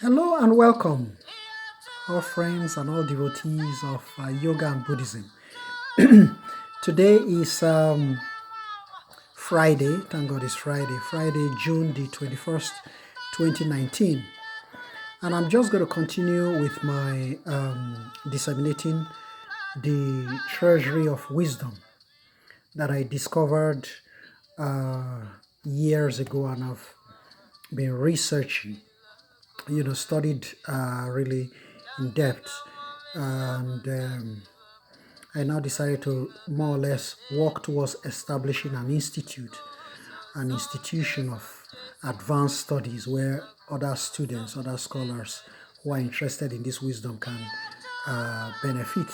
Hello and welcome, all friends and all devotees of yoga and Buddhism. Today is Friday, thank God it's Friday, June the 21st, 2019. And I'm just going to continue with my disseminating the treasury of wisdom that I discovered years ago and I've been researching, studied really in depth. And I now decided to more or less work towards establishing an institution of advanced studies where other students, other scholars who are interested in this wisdom can benefit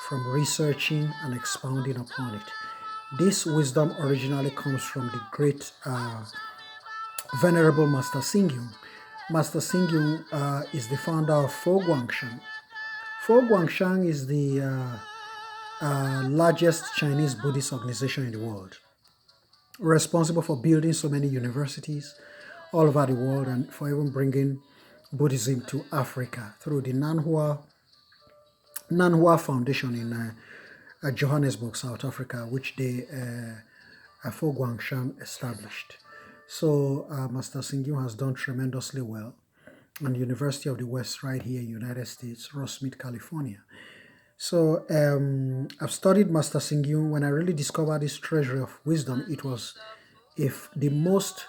from researching and expounding upon it. This wisdom originally comes from the great Venerable Master Xingyun. Master Xingyun is the founder of Fo Guangshan. Fo Guangshan is the largest Chinese Buddhist organization in the world, responsible for building so many universities all over the world and for even bringing Buddhism to Africa through the Nanhua Foundation in Johannesburg, South Africa, which they Fo Guangshan established. So Master Xingyun has done tremendously well on the University of the West right here in the United States, Rosemead, California. So I've studied Master Xingyun. When I really discovered this treasury of wisdom, it was the most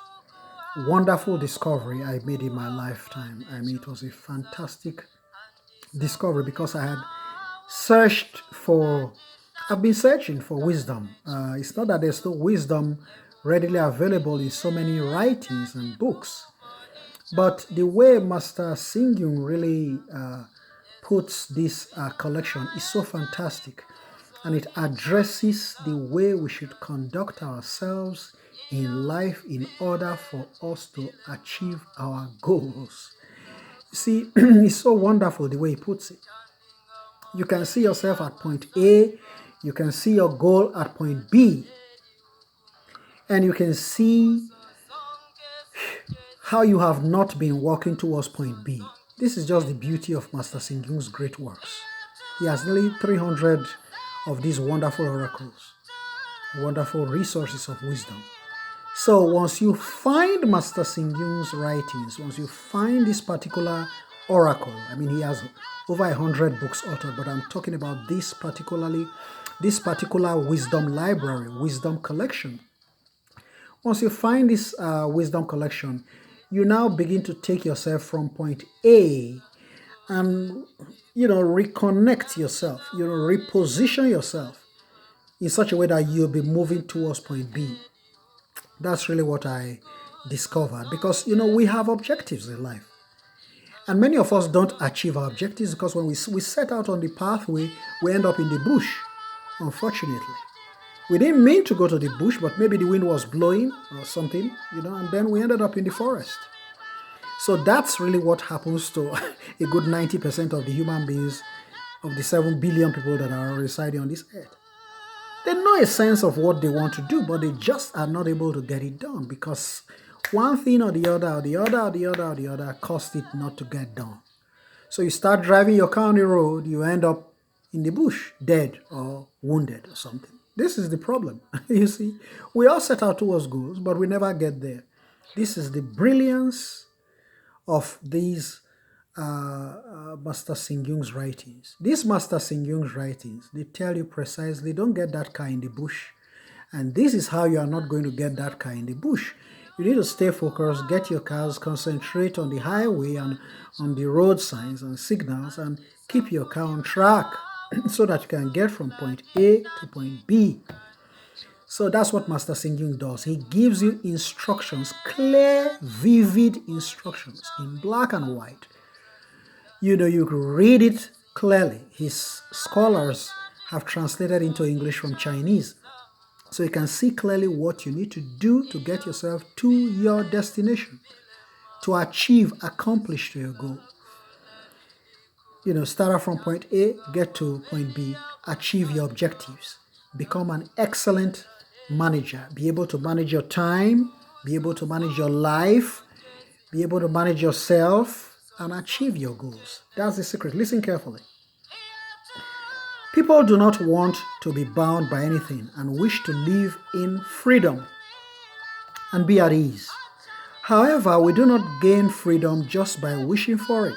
wonderful discovery I made in my lifetime. I mean, it was a fantastic discovery because I've been searching for wisdom. It's not that there's no wisdom readily available in so many writings and books, but the way Master Xingyun really puts this collection is so fantastic, and it addresses the way we should conduct ourselves in life in order for us to achieve our goals. See, it's so wonderful the way he puts it. You can see yourself at point A, you can see your goal at point B, and you can see how you have not been walking towards point B. This is just the beauty of Master Xingyun's great works. He has nearly 300 of these wonderful oracles, wonderful resources of wisdom. So once you find Master Xingyun's writings, once you find this particular oracle, I mean, he has over 100 books authored, but I'm talking about this particular wisdom library, wisdom collection. Once you find this wisdom collection, you now begin to take yourself from point A and, reconnect yourself, reposition yourself in such a way that you'll be moving towards point B. That's really what I discovered because, we have objectives in life. And many of us don't achieve our objectives because when we set out on the pathway, we end up in the bush, unfortunately. We didn't mean to go to the bush, but maybe the wind was blowing or something, and then we ended up in the forest. So that's really what happens to a good 90% of the human beings, of the 7 billion people that are residing on this earth. They know a sense of what they want to do, but they just are not able to get it done because one thing or the other caused it not to get done. So you start driving your car on the road, you end up in the bush, dead or wounded or something. This is the problem. You see, we all set out towards goals, but we never get there. This is the brilliance of these Master Xingyun's writings. These Master Xingyun's writings, they tell you precisely, don't get that car in the bush. And this is how you are not going to get that car in the bush. You need to stay focused, get your cars, concentrate on the highway and on the road signs and signals, and keep your car on track so that you can get from point A to point B. So that's what Master Xingyun does. He gives you instructions, clear, vivid instructions in black and white. You can read it clearly. His scholars have translated into English from Chinese. So you can see clearly what you need to do to get yourself to your destination, to accomplish your goal. Start out from point A, get to point B, achieve your objectives, become an excellent manager, be able to manage your time, be able to manage your life, be able to manage yourself, and achieve your goals. That's the secret. Listen carefully. People do not want to be bound by anything and wish to live in freedom and be at ease. However, we do not gain freedom just by wishing for it.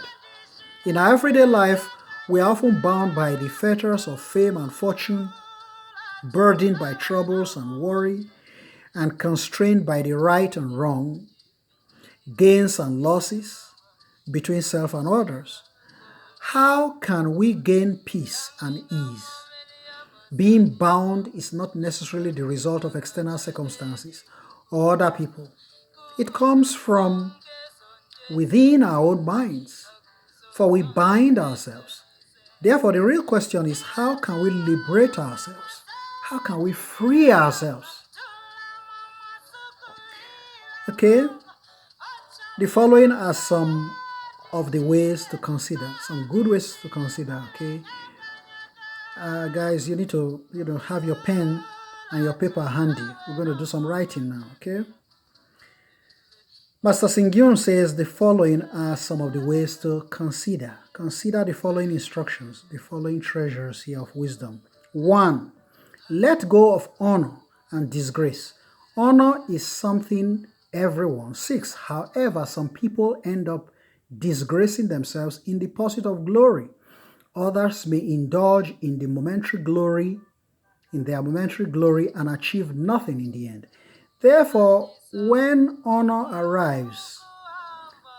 In our everyday life, we are often bound by the fetters of fame and fortune, burdened by troubles and worry, and constrained by the right and wrong, gains and losses between self and others. How can we gain peace and ease? Being bound is not necessarily the result of external circumstances or other people. It comes from within our own minds, for we bind ourselves. Therefore, the real question is, how can we liberate ourselves? How can we free ourselves? Okay, the following are some of the ways to consider, some good ways to consider, okay? Guys, you need to, have your pen and your paper handy. We're going to do some writing now, okay? Master Singyun says the following are some of the ways to consider. Consider the following instructions, the following treasures here of wisdom. 1. Let go of honor and disgrace. Honor is something everyone seeks. However, some people end up disgracing themselves in the pursuit of glory. Others may indulge in their momentary glory and achieve nothing in the end. Therefore, when honor arrives,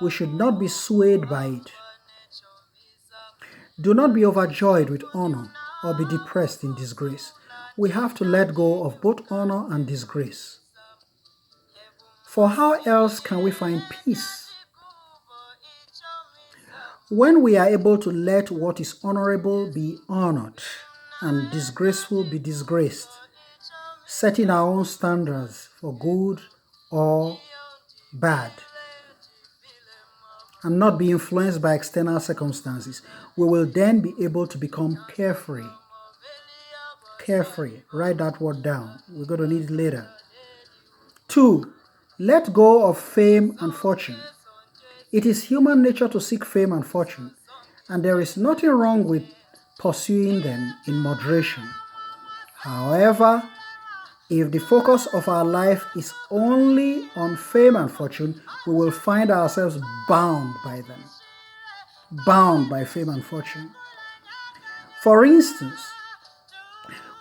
we should not be swayed by it. Do not be overjoyed with honor or be depressed in disgrace. We have to let go of both honor and disgrace. For how else can we find peace? When we are able to let what is honorable be honored and disgraceful be disgraced, setting our own standards for good or bad, and not be influenced by external circumstances, we will then be able to become carefree. Carefree, write that word down. We're going to need it later. 2. Let go of fame and fortune. It is human nature to seek fame and fortune, and there is nothing wrong with pursuing them in moderation. However, if the focus of our life is only on fame and fortune, we will find ourselves bound by them, bound by fame and fortune. For instance,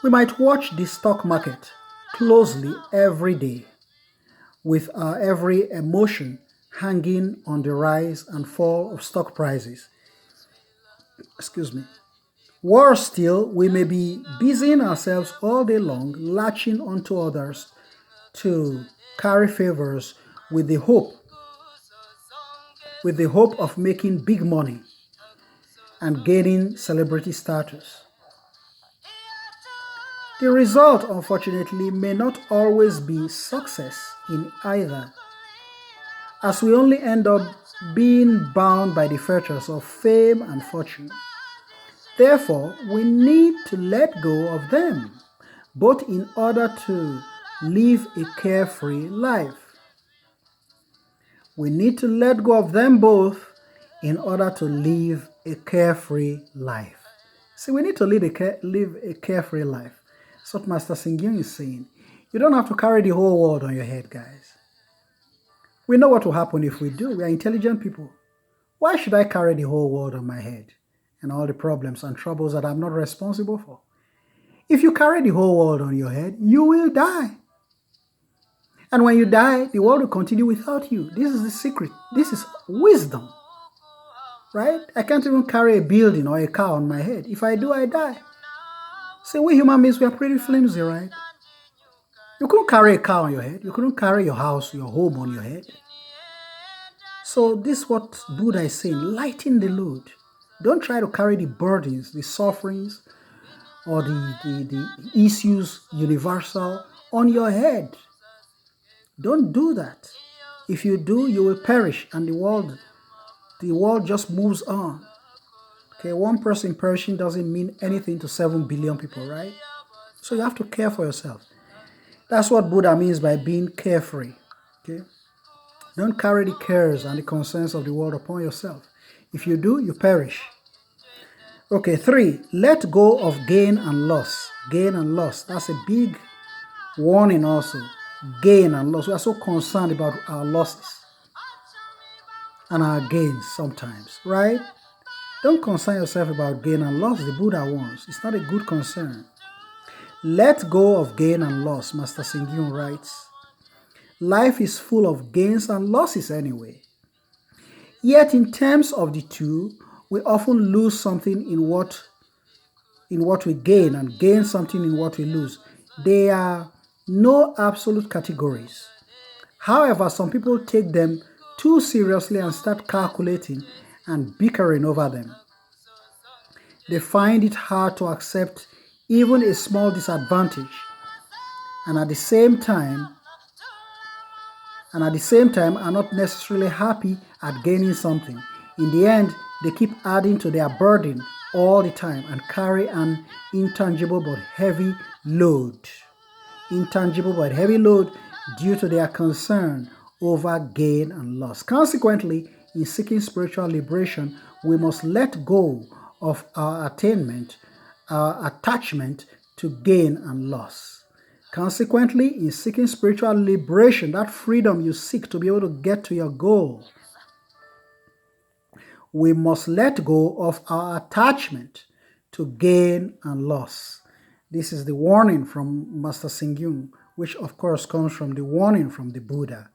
we might watch the stock market closely every day, with our every emotion hanging on the rise and fall of stock prices. Worse still, we may be busying ourselves all day long, latching onto others to carry favors with the hope of making big money and gaining celebrity status. The result, unfortunately, may not always be success in either, as we only end up being bound by the fetters of fame and fortune. Therefore, we need to let go of them, both in order to live a carefree life. We need to let go of them both in order to live a carefree life. See, we need to live a carefree life. That's what Master Singyun is saying. You don't have to carry the whole world on your head, guys. We know what will happen if we do. We are intelligent people. Why should I carry the whole world on my head and all the problems and troubles that I'm not responsible for? If you carry the whole world on your head, you will die. And when you die, the world will continue without you. This is the secret. This is wisdom. Right? I can't even carry a building or a car on my head. If I do, I die. See, we human beings, we are pretty flimsy, right? You couldn't carry a car on your head. You couldn't carry your house, your home on your head. So this is what Buddha is saying. Lighten the load. Don't try to carry the burdens, the sufferings, or the issues universal on your head. Don't do that. If you do, you will perish, and the world just moves on. Okay, one person perishing doesn't mean anything to 7 billion people, right? So you have to care for yourself. That's what Buddha means by being carefree. Okay, Don't carry the cares and the concerns of the world upon yourself. If you do, you perish. Okay, 3. Let go of gain and loss. Gain and loss. That's a big warning also. Gain and loss. We are so concerned about our losses and our gains sometimes, right? Don't concern yourself about gain and loss. The Buddha wants. It's not a good concern. Let go of gain and loss, Master Singyun writes. Life is full of gains and losses anyway. Yet in terms of the two, we often lose something in what we gain and gain something in what we lose. They are no absolute categories. However, some people take them too seriously and start calculating and bickering over them. They find it hard to accept even a small disadvantage, and at the same time are not necessarily happy at gaining something. In the end, they keep adding to their burden all the time and carry an intangible but heavy load. Intangible but heavy load due to their concern over gain and loss. Consequently, in seeking spiritual liberation, we must let go of our attachment to gain and loss. Consequently, in seeking spiritual liberation, that freedom you seek to be able to get to your goal, we must let go of our attachment to gain and loss. This is the warning from Master Singyun, which of course comes from the warning from the Buddha.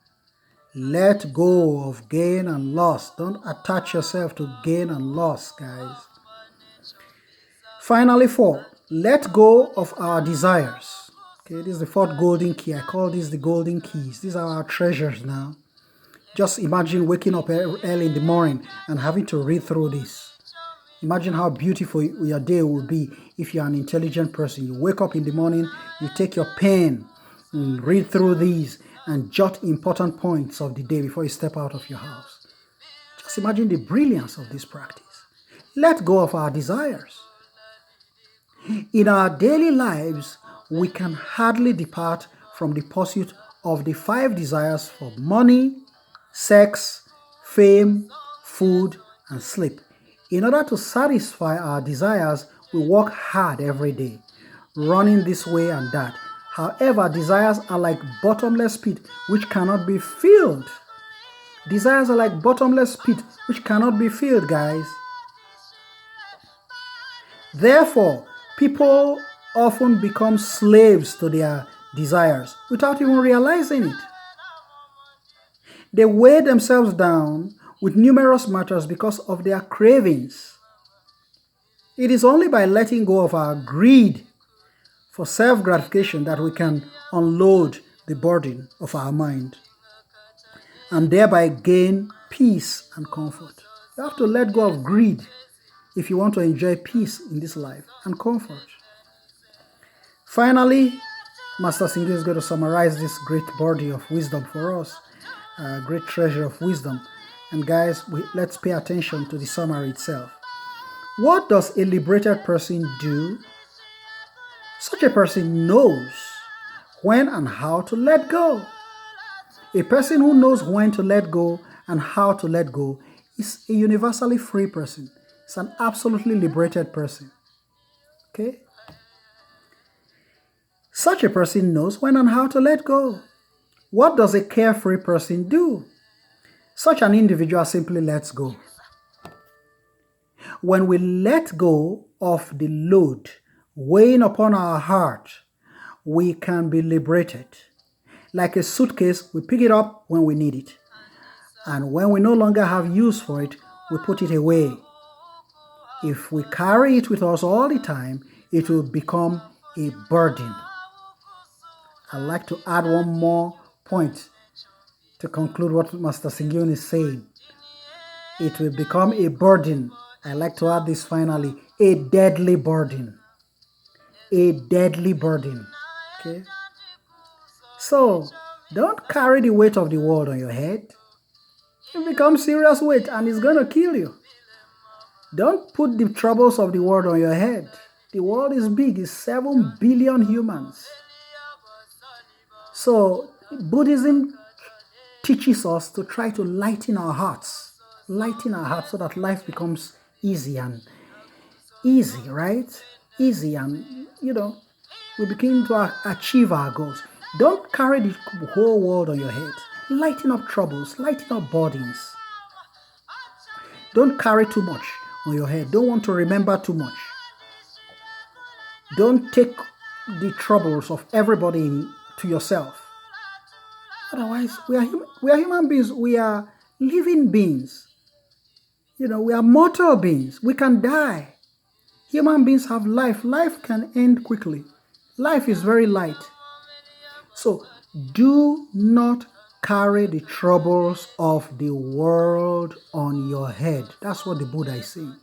Let go of gain and loss. Don't attach yourself to gain and loss, guys. Finally, 4. Let go of our desires. Okay, this is the 4th golden key. I call these the golden keys. These are our treasures now. Just imagine waking up early in the morning and having to read through this. Imagine how beautiful your day will be if you're an intelligent person. You wake up in the morning, you take your pen and read through these and jot important points of the day before you step out of your house. Just imagine the brilliance of this practice. Let go of our desires. In our daily lives, we can hardly depart from the pursuit of the 5 desires for money, sex, fame, food, and sleep. In order to satisfy our desires, we work hard every day, running this way and that. However, desires are like bottomless pit which cannot be filled. Desires are like bottomless pit which cannot be filled, guys. Therefore, people often become slaves to their desires without even realizing it. They weigh themselves down with numerous matters because of their cravings. It is only by letting go of our greed for self-gratification that we can unload the burden of our mind and thereby gain peace and comfort. You have to let go of greed if you want to enjoy peace in this life and comfort. Finally, Master Singyun is going to summarize this great body of wisdom for us, a great treasure of wisdom. And guys, let's pay attention to the summary itself. What does a liberated person do? Such a person knows when and how to let go. A person who knows when to let go and how to let go is a universally free person. It's an absolutely liberated person. Okay? Such a person knows when and how to let go. What does a carefree person do? Such an individual simply lets go. When we let go of the load weighing upon our heart, we can be liberated. Like a suitcase, we pick it up when we need it. And when we no longer have use for it, we put it away. If we carry it with us all the time, it will become a burden. I'd like to add one more point to conclude what Master Singyun is saying. It will become a burden. I like to add this finally, a deadly burden. A deadly burden. Okay? So, don't carry the weight of the world on your head. It becomes serious weight and it's going to kill you. Don't put the troubles of the world on your head. The world is big. It's 7 billion humans. So, Buddhism teaches us to try to lighten our hearts so that life becomes easy, right? Easy, and we begin to achieve our goals. Don't carry the whole world on your head. Lighten up troubles, lighten up burdens. Don't carry too much on your head. Don't want to remember too much. Don't take the troubles of everybody to yourself. Otherwise, we are human beings. We are living beings. We are mortal beings. We can die. Human beings have life. Life can end quickly. Life is very light. So, do not carry the troubles of the world on your head. That's what the Buddha is saying.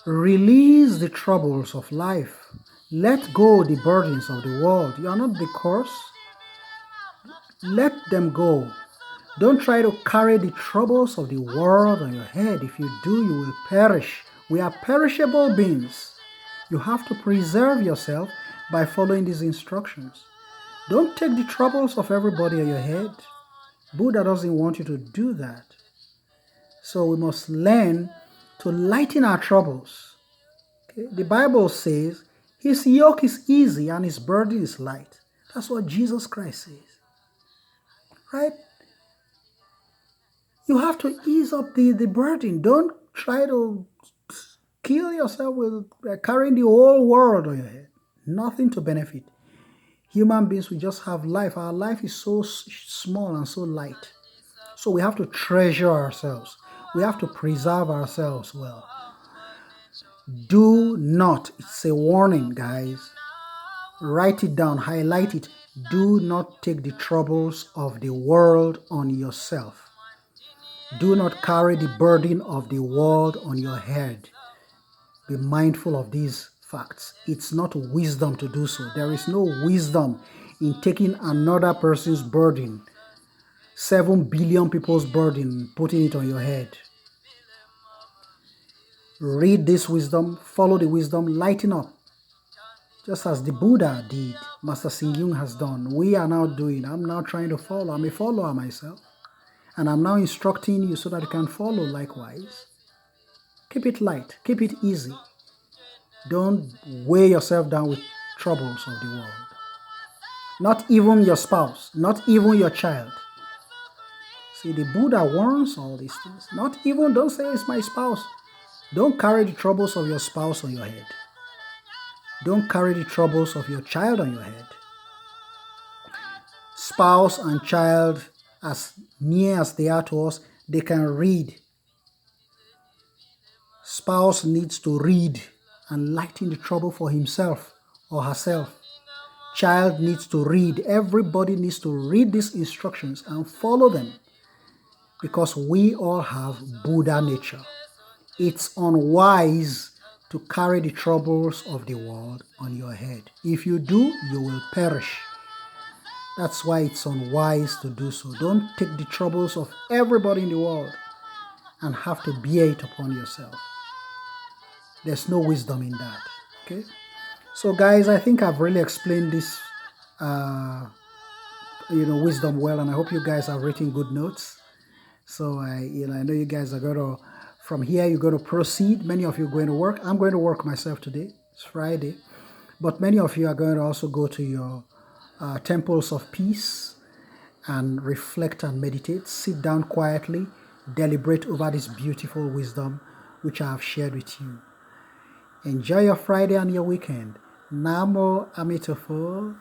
Release the troubles of life. Let go the burdens of the world. You are not the cause. Let them go. Don't try to carry the troubles of the world on your head. If you do, you will perish. We are perishable beings. You have to preserve yourself by following these instructions. Don't take the troubles of everybody on your head. Buddha doesn't want you to do that. So we must learn to lighten our troubles. Okay? The Bible says, his yoke is easy and his burden is light. That's what Jesus Christ says. Right? You have to ease up the burden. Don't try to kill yourself with carrying the whole world on your head. Nothing to benefit. Human beings, we just have life. Our life is so small and so light. So we have to treasure ourselves. We have to preserve ourselves well. Do not, it's a warning, guys. Write it down, highlight it. Do not take the troubles of the world on yourself. Do not carry the burden of the world on your head. Be mindful of these facts. It's not wisdom to do so. There is no wisdom in taking another person's burden, 7 billion people's burden, putting it on your head. Read this wisdom, follow the wisdom, lighten up. Just as the Buddha did, Master Singyung has done, we are now doing. I'm now trying to follow. I'm a follower myself. And I'm now instructing you so that you can follow likewise. Keep it light. Keep it easy. Don't weigh yourself down with troubles of the world. Not even your spouse. Not even your child. See, the Buddha warns all these things. Not even, don't say it's my spouse. Don't carry the troubles of your spouse on your head. Don't carry the troubles of your child on your head. Spouse and child, as near as they are to us, they can read. Spouse needs to read and lighten the trouble for himself or herself. Child needs to read. Everybody needs to read these instructions and follow them, because we all have Buddha nature. It's unwise to carry the troubles of the world on your head. If you do, you will perish. That's why it's unwise to do so. Don't take the troubles of everybody in the world and have to bear it upon yourself. There's no wisdom in that. Okay? So guys, I think I've really explained this wisdom well, and I hope you guys have written good notes. So I know you guys are going to, from here, you're going to proceed. Many of you are going to work. I'm going to work myself today. It's Friday. But many of you are going to also go to your temples of peace and reflect and meditate. Sit down quietly, deliberate over this beautiful wisdom which I have shared with you. Enjoy your Friday and your weekend. Namo Amitofo.